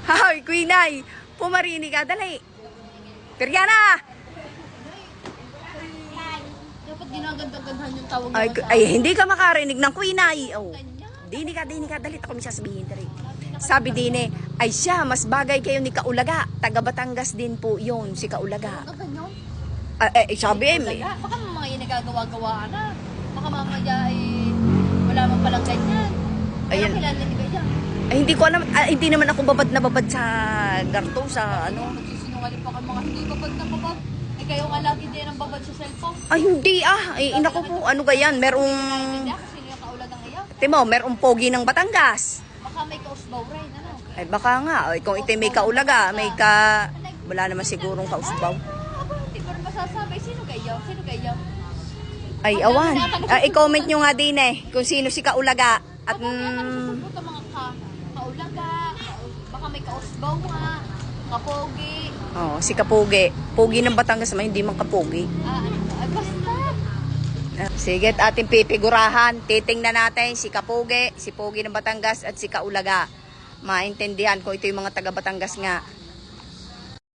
Hoy, Queenay, pumarini ka, dali. Periana! Dapat ginaganda-gandahan yung tawag Ay, naman sa ay, hindi ka makarinig ng Queenay. Oh. Dini ka, dali. Ako may sasabihin, dali. Sabi din ay siya, mas bagay kayo ni Kaulaga. Taga Batangas din po yun, si Kaulaga. Ano ganyan? Sabi Wala. Baka mga yung nagagawa-gawaan na. Baka mamaya ay wala man palang ganyan. Pero Ayan. kilala ni Bea. Ay, hindi ko alam, hindi naman ako babad na babad sa garto, sa ano. Magsisinungaling pa ka mga hindi babad na babad. Eh kayo nga lagi din ang babad sa cellphone. Ay, hindi Ay, inako po, ano ganyan, merong, Hindi ako sino yung kaulagang iya. timo, merong pogi ng Batangas. Baka may kausbaw rin, ano? Ay, baka nga, ay, kung ito may Kaulaga, wala naman sigurong kausbaw. Aba, hindi ko rin masasabi. Sino kayo? Sino kayo? Ay, awan. I-comment nyo nga din kung sino si Kaulaga. At, Sasagot ang mga kaulaga. Baka may kausbaw nga. Kapogi. si Kapugi. Pogi ng Batangas naman, hindi man Kapugi. Ano? Ay, basta. Sige, at ating pipigurahan. Titingnan natin si Kapugi, si Pogi ng Batangas, at si Kaulaga. Maintindihan ko ito yung mga taga Batangas nga.